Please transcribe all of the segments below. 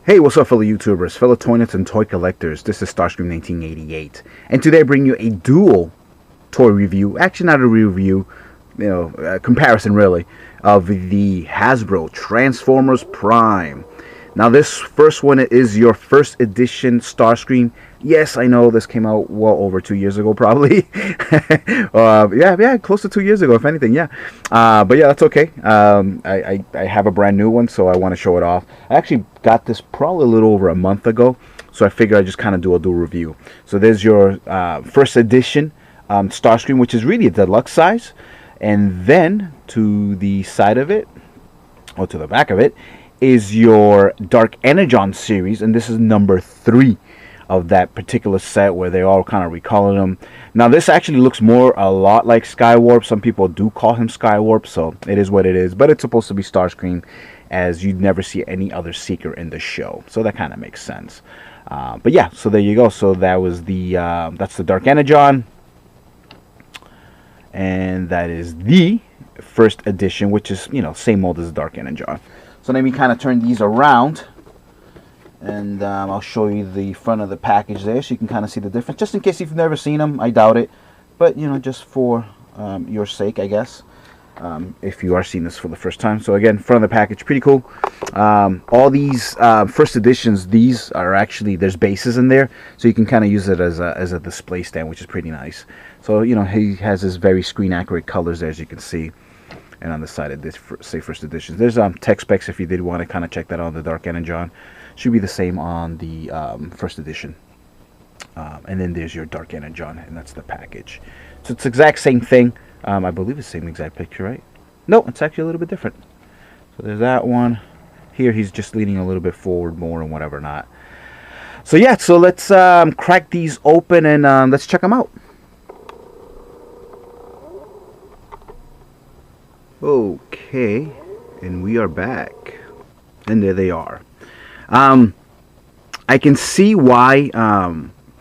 Hey, what's up, fellow YouTubers, fellow toy nuts and toy collectors? This is Starscream 1988, and today I bring you a dual toy review. Actually, not a review, a comparison really, of the Hasbro Transformers Prime. Now, this first one is your first edition Starscream. Yes, I know this came out well over 2 years ago, probably. Yeah, close to 2 years ago, if anything. Yeah, but yeah, that's okay. I have a brand new one, so I want to show it off. I actually got this probably a little over a month ago, so I figured I'd just kind of do a dual review. So there's your first edition Starscream, which is really a deluxe size, and then to the side of it, or to the back of it, is your Dark Energon series, and this is number 3 of that particular set, where they all kind of recolored him. Now this actually looks a lot like Skywarp. Some people do call him Skywarp, so it is what it is, but it's supposed to be Starscream, as you'd never see any other Seeker in the show, so that kind of makes sense. But yeah, so there you go. So that was that's the Dark Energon, and that is the first edition, which is, same mold as the Dark Energon. So let me kind of turn these around, and I'll show you the front of the package there, so you can kind of see the difference, just in case you've never seen them. I doubt it, but just for your sake, I guess, if you are seeing this for the first time. So again, front of the package, pretty cool. All these first editions, these are actually, there's bases in there, so you can kind of use it as a display stand, which is pretty nice. So he has his very screen accurate colors there, as you can see. And on the side of this, say, first editions, there's tech specs if you did want to kind of check that out on the Dark Energon. Should be the same on the first edition. And then there's your Dark Energon, and that's the package. So it's the exact same thing. I believe it's the same exact picture, right? No, it's actually a little bit different. So there's that one. Here he's just leaning a little bit forward more and whatever not. So yeah, so let's crack these open and let's check them out. Okay, and we are back, and there they are. I can see why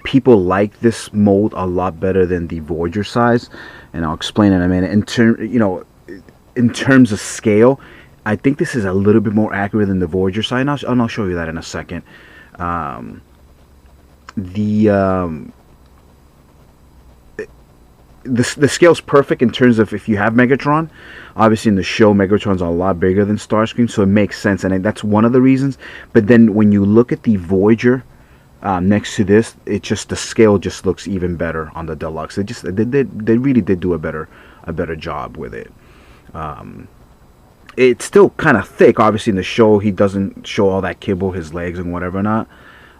people like this mold a lot better than the Voyager size, and I'll explain in a minute. In terms of scale, I think this is a little bit more accurate than the Voyager size, and I'll show you that in a second. The scale's perfect in terms of if you have Megatron. Obviously in the show, Megatron's a lot bigger than Starscream, so it makes sense, and that's one of the reasons. But then when you look at the Voyager next to this, the scale just looks even better on the deluxe. They really did do a better job with it. It's still kind of thick. Obviously in the show he doesn't show all that kibble, his legs and whatever not,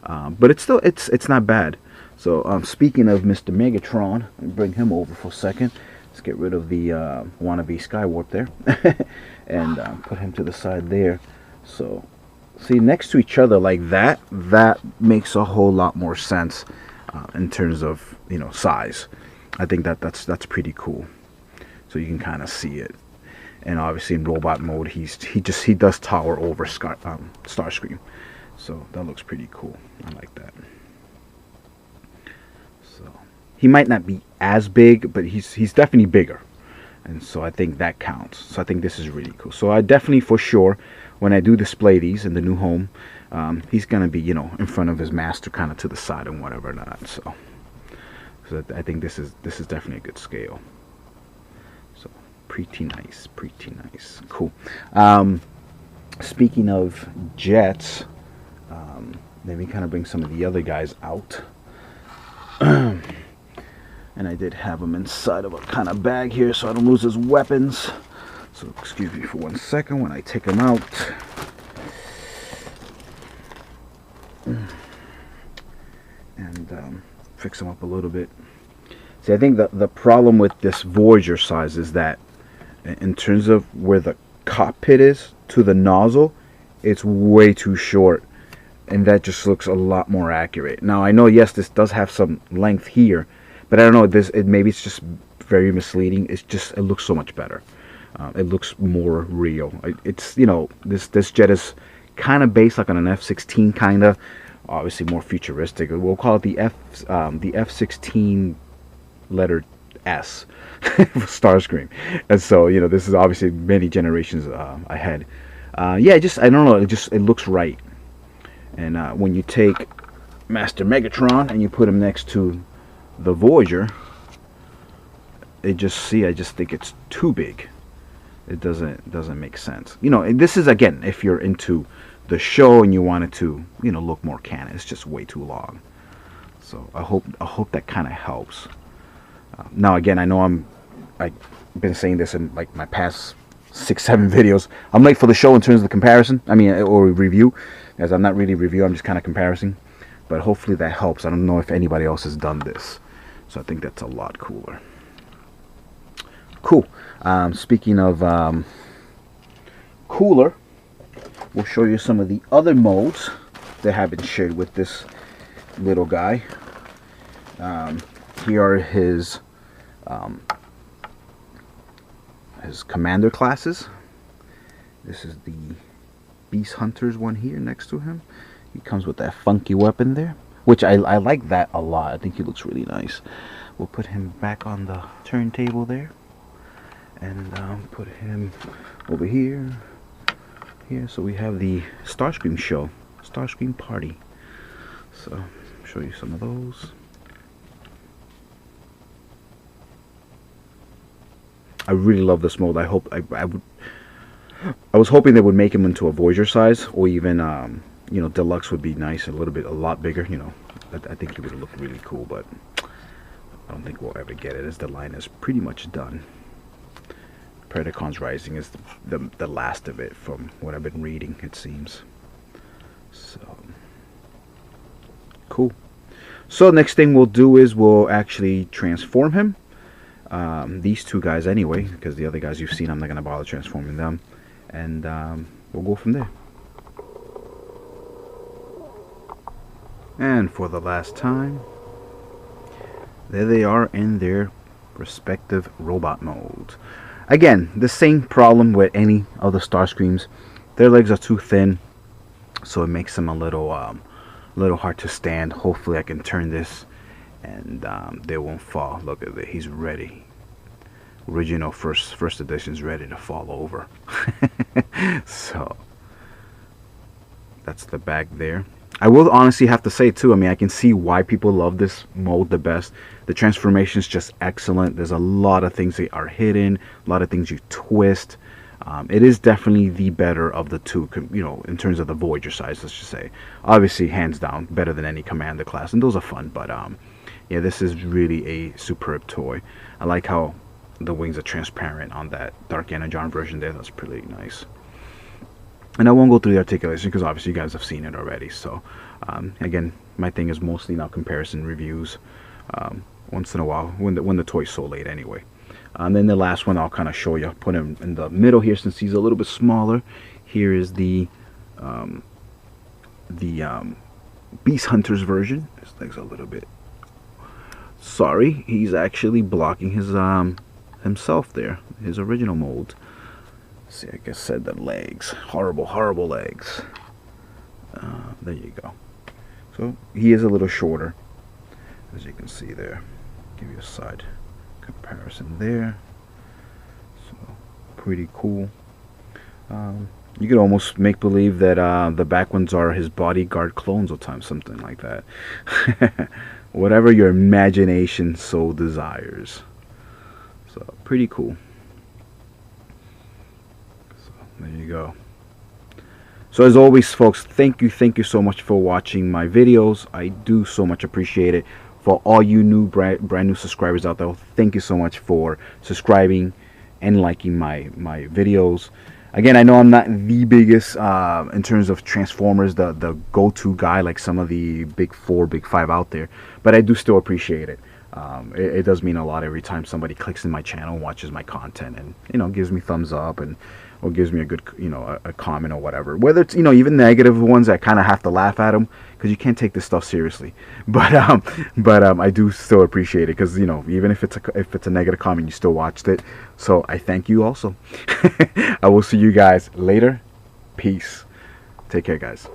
but it's not bad. So speaking of Mr. Megatron, let me bring him over for a second. Let's get rid of the wannabe Skywarp there, and put him to the side there. So see, next to each other like that makes a whole lot more sense in terms of size. I think that's pretty cool. So you can kind of see it, and obviously in robot mode he does tower over Starscream. So that looks pretty cool. I like that. So he might not be as big, but he's definitely bigger, and so I think that counts. So I think this is really cool. So I definitely, for sure, when I do display these in the new home, he's gonna be in front of his master, kind of to the side and whatever not. So I think this is definitely a good scale. So pretty nice, cool. Speaking of jets, let me kind of bring some of the other guys out. And I did have him inside of a kind of bag here, so I don't lose his weapons. So excuse me for 1 second when I take him out. And fix him up a little bit. See, I think the problem with this Voyager size is that in terms of where the cockpit is to the nozzle, it's way too short, and that just looks a lot more accurate. Now I know, yes, this does have some length here, but I don't know, maybe it's just very misleading. It looks so much better. It looks more real. It's this jet is kind of based like on an F-16, kind of, obviously more futuristic. We'll call it the F-16 letter S for Starscream. And so this is obviously many generations ahead. Yeah, I don't know, it looks right. And when you take Master Megatron and you put him next to the Voyager, I just think it's too big. It doesn't make sense. You know, and this is, again, if you're into the show and you want it to, you know, look more canon. It's just way too long. So I hope that kind of helps. Now again, I know I've been saying this in like my past 6-7 videos. I'm late for the show in terms of the comparison. I mean, or review, as I'm not really review. I'm just kind of comparing. But hopefully that helps. I don't know if anybody else has done this, so I think that's a lot cooler. Cool. Speaking of cooler, we'll show you some of the other modes that have been shared with this little guy. Here are his commander classes. This is the Beast Hunters one here next to him. He comes with that funky weapon there, which I like that a lot. I think he looks really nice. We'll put him back on the turntable there, and put him over here. So we have the Starscream show, Starscream party. So show you some of those. I really love this mode. I was hoping they would make him into a Voyager size, or even you know, deluxe would be nice, a lot bigger. You know, I think he would look really cool, but I don't think we'll ever get it, as the line is pretty much done. Predacons Rising is the last of it, from what I've been reading, it seems. So cool. So next thing we'll do is we'll actually transform him. These two guys anyway, because the other guys you've seen, I'm not going to bother transforming them. And we'll go from there. And for the last time, there they are in their respective robot modes. Again, the same problem with any of the Starscreams. Their legs are too thin, so it makes them a little hard to stand. Hopefully I can turn this and they won't fall. Look at it, he's ready. Original first edition's ready to fall over. So that's the back there. I will honestly have to say too, I mean, I can see why people love this mode the best. The transformation is just excellent. There's a lot of things that are hidden, a lot of things you twist. It is definitely the better of the two, you know, in terms of the Voyager size, let's just say. Obviously, hands down, better than any Commander class, and those are fun, but yeah, this is really a superb toy. I like how the wings are transparent on that Dark Energon version there. That's pretty nice. And I won't go through the articulation because obviously you guys have seen it already. So again, my thing is mostly now comparison reviews. Once in a while, when the toy's so late anyway. And then the last one I'll kind of show you. Put him in the middle here since he's a little bit smaller. Here is the Beast Hunters version. His leg's a little bit. Sorry, he's actually blocking his himself there. His original mold. See, like I said, the legs, horrible legs. There you go. So he is a little shorter, as you can see there. Give you a side comparison there. So pretty cool. You could almost make believe that the back ones are his bodyguard clones or something like that. Whatever your imagination so desires. So pretty cool. There you go. So as always, folks, thank you so much for watching my videos. I do so much appreciate it. For all you new brand new subscribers out there, thank you so much for subscribing and liking my videos. Again, I know I'm not the biggest in terms of Transformers, the go-to guy like some of the big 4, big 5 out there, but I do still appreciate it. It does mean a lot every time somebody clicks in my channel, watches my content, and, you know, gives me thumbs up and or gives me a good, you know, a comment or whatever. Whether it's, you know, even negative ones, I kind of have to laugh at them because you can't take this stuff seriously. But I do still appreciate it because, you know, even if it's a negative comment, you still watched it. So I thank you also. I will see you guys later. Peace. Take care, guys.